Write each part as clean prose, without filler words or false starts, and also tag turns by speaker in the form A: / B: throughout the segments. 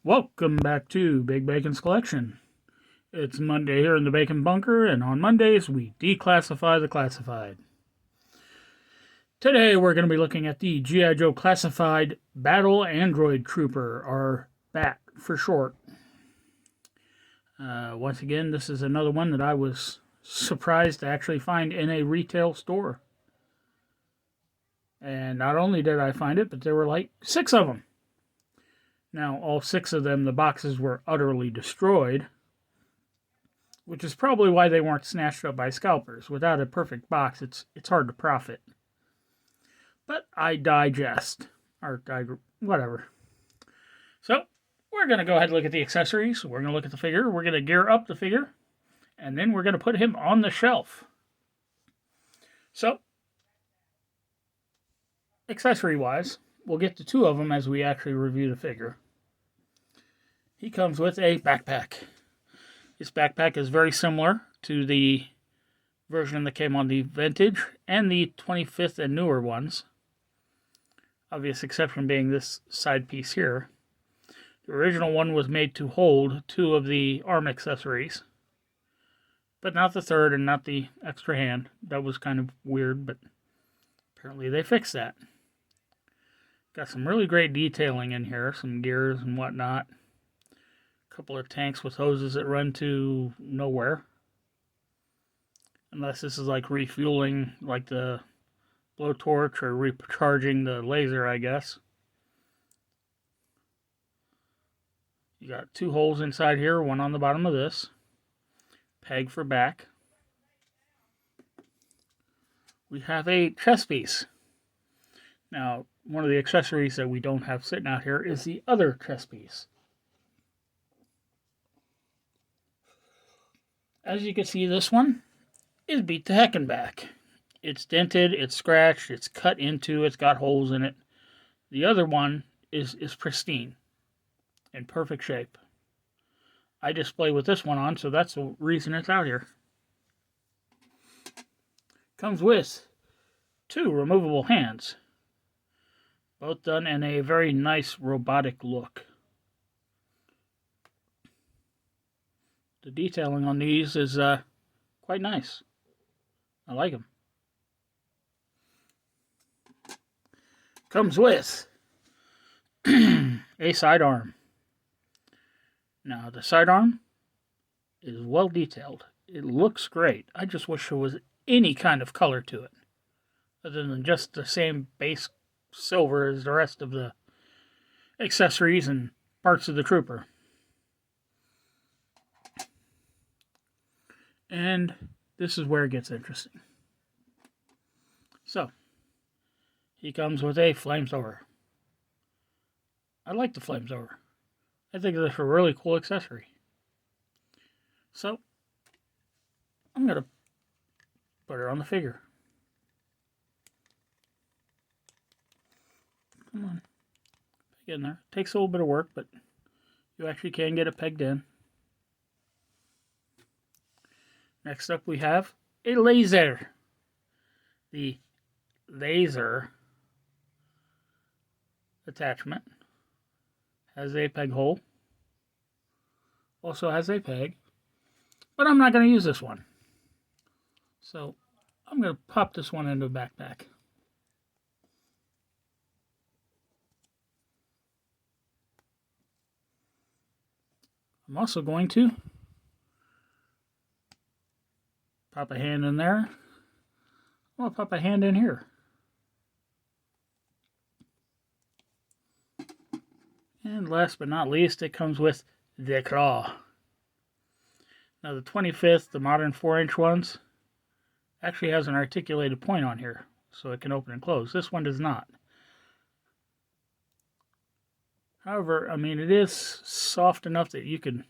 A: Welcome back to Big Bacon's Collection. It's Monday here in the Bacon Bunker, and on Mondays we declassify the classified. Today we're going to be looking at the G.I. Joe Classified Battle Android Trooper, or BAT for short. Once again, this is another one that I was surprised to actually find in a retail store. And not only did I find it, but there were like 6 of them. Now, all 6 of them, the boxes were utterly destroyed, which is probably why they weren't snatched up by scalpers. Without a perfect box, it's hard to profit. But I digest, or whatever. So, we're going to go ahead and look at the accessories. We're going to look at the figure. We're going to gear up the figure. And then we're going to put him on the shelf. So, accessory-wise, we'll get to 2 of them as we actually review the figure. He comes with a backpack. This backpack is very similar to the version that came on the Vintage and the 25th and newer ones. Obvious exception being this side piece here. The original one was made to hold 2 of the arm accessories, but not the third and not the extra hand. That was kind of weird, but apparently they fixed that. Got some really great detailing in here, some gears and whatnot. A couple of tanks with hoses that run to nowhere. Unless this is like refueling, like the blowtorch, or recharging the laser, I guess. You got 2 holes inside here, one on the bottom of this. Peg for back. We have a chest piece. Now, one of the accessories that we don't have sitting out here is the other chest piece. As you can see, this one is beat to heck and back. It's dented, it's scratched, it's cut into, it's got holes in it. The other one is pristine, in perfect shape. I display with this one on, so that's the reason it's out here. Comes with 2 removable hands, both done in a very nice robotic look. The detailing on these is quite nice. I like them. Comes with a sidearm. Now, the sidearm is well detailed. It looks great. I just wish there was any kind of color to it, other than just the same base silver as the rest of the accessories and parts of the trooper. And this is where it gets interesting. So, he comes with a flamethrower. I like the flamethrower. I think it's a really cool accessory. So, I'm going to put her on the figure. Come on. Peg in there. Takes a little bit of work, but you actually can get it pegged in. Next up we have a laser. The laser attachment has a peg hole. Also has a peg. But I'm not going to use this one. So I'm going to pop this one into a backpack. I'm also going to pop a hand in there. I'll pop a hand in here. And last but not least, it comes with the claw. Now the 25th, the modern 4-inch ones, actually has an articulated point on here, so it can open and close. This one does not. However, I mean, it is soft enough that you can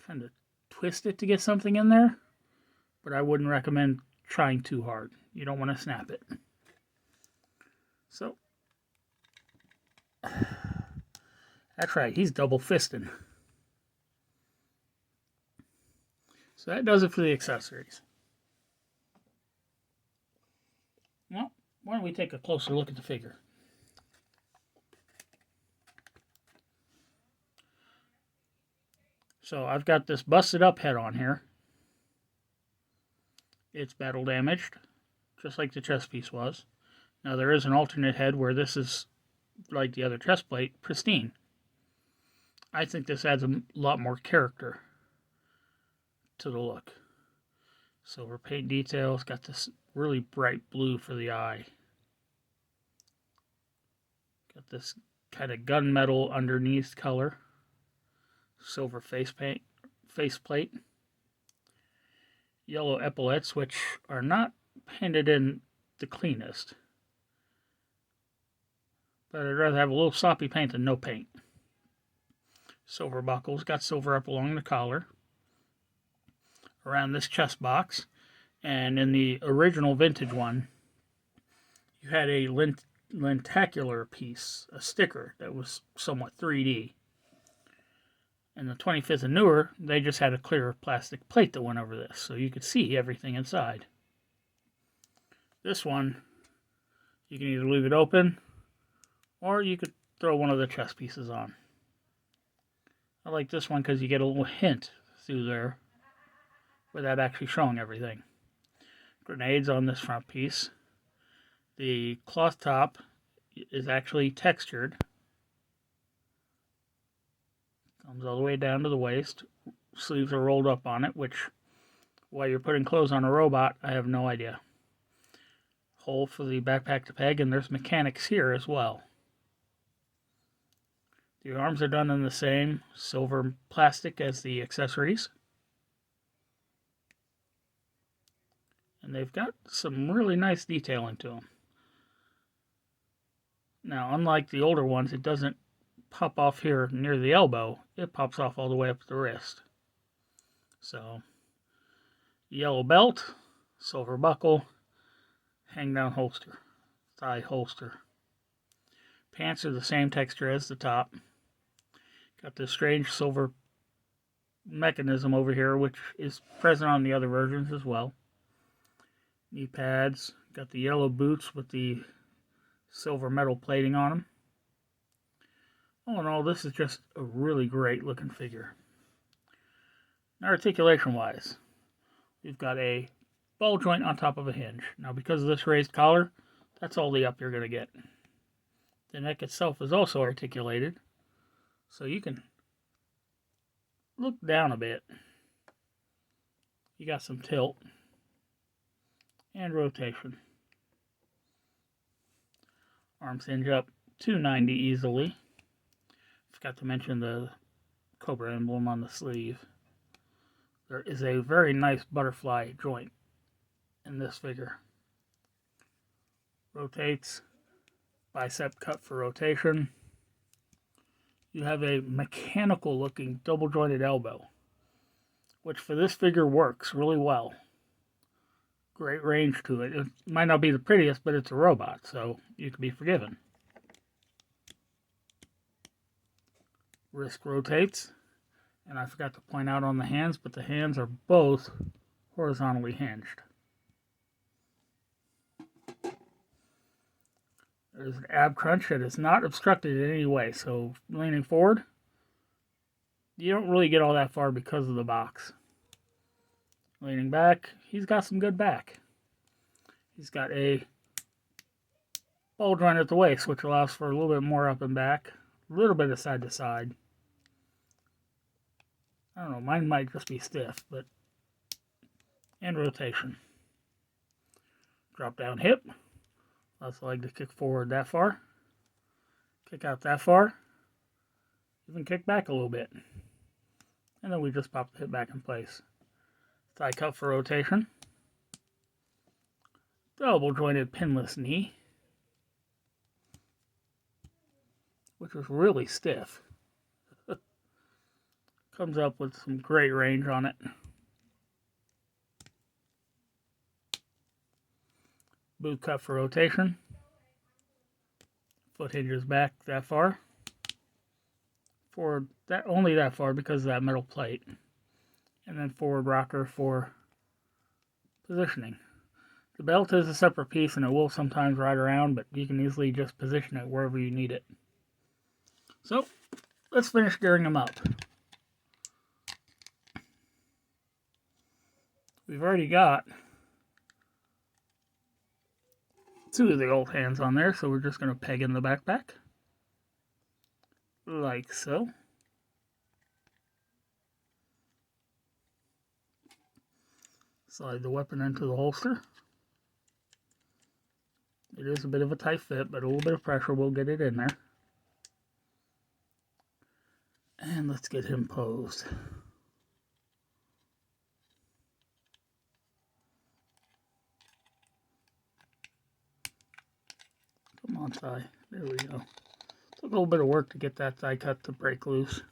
A: kind of twist it to get something in there, but I wouldn't recommend trying too hard. You don't want to snap it. So, that's right, he's double fisting. So that does it for the accessories. Well, why don't we take a closer look at the figure? So I've got this busted up head on here. It's battle damaged, just like the chest piece was. Now there is an alternate head where this is, like the other chest plate, pristine. I think this adds a lot more character to the look. Silver paint details, got this really bright blue for the eye. Got this kind of gunmetal underneath color. Silver faceplate. Yellow epaulets, which are not painted in the cleanest. But I'd rather have a little sloppy paint than no paint. Silver buckles, got silver up along the collar. Around this chest box. And in the original vintage one, you had a lenticular piece, a sticker that was somewhat 3D. In the 25th and newer, they just had a clear plastic plate that went over this, so you could see everything inside. This one, you can either leave it open, or you could throw one of the chest pieces on. I like this one because you get a little hint through there without actually showing everything. Grenades on this front piece. The cloth top is actually textured. Comes all the way down to the waist. Sleeves are rolled up on it, which, while you're putting clothes on a robot, I have no idea. Hole for the backpack to peg, and there's mechanics here as well. The arms are done in the same silver plastic as the accessories. And they've got some really nice detailing to them. Now, unlike the older ones, it doesn't pop off here near the elbow. It pops off all the way up the wrist. So, yellow belt, silver buckle, hang down holster, thigh holster. Pants are the same texture as the top. Got this strange silver mechanism over here, which is present on the other versions as well. Knee pads, got the yellow boots with the silver metal plating on them. All in all, this is just a really great looking figure. Now, articulation wise, we've got a ball joint on top of a hinge. Now, because of this raised collar, that's all the up you're going to get. The neck itself is also articulated, so you can look down a bit. You got some tilt and rotation. Arms hinge up to 90 easily. Forgot to mention the Cobra emblem on the sleeve. There is a very nice butterfly joint in this figure. Rotates, bicep cut for rotation. You have a mechanical looking double jointed elbow, which for this figure works really well. Great range to it. It might not be the prettiest, but it's a robot, so you can be forgiven. Wrist rotates, and I forgot to point out on the hands, but the hands are both horizontally hinged. There's an ab crunch that is not obstructed in any way, so leaning forward, you don't really get all that far because of the box. Leaning back, he's got some good back. He's got a ball joint at the waist, which allows for a little bit more up and back, a little bit of side to side. I don't know, mine might just be stiff, but, and rotation. Drop down hip, allows the leg to kick forward that far, kick out that far, even kick back a little bit. And then we just pop the hip back in place. Thigh cut for rotation. Double jointed pinless knee, which was really stiff. Comes up with some great range on it. Boot cut for rotation. Foot hinges back that far. Forward that only that far because of that metal plate. And then forward rocker for positioning. The belt is a separate piece and it will sometimes ride around, but you can easily just position it wherever you need it. So, let's finish gearing them up. We've already got 2 of the old hands on there, so we're just going to peg in the backpack. Like so. Slide the weapon into the holster. It is a bit of a tight fit, but a little bit of pressure will get it in there. And let's get him posed. Come on, thigh. There we go. Took a little bit of work to get that thigh cut to break loose.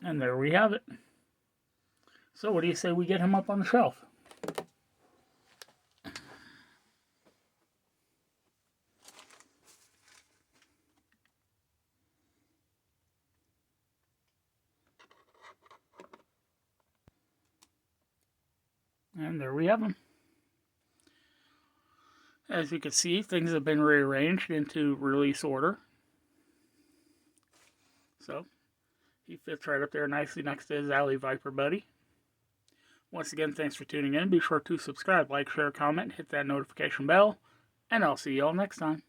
A: And there we have it. So what do you say we get him up on the shelf? And there we have him. As you can see, things have been rearranged into release order. So, he fits right up there nicely next to his Alley Viper buddy. Once again, thanks for tuning in. Be sure to subscribe, like, share, comment, hit that notification bell, and I'll see you all next time.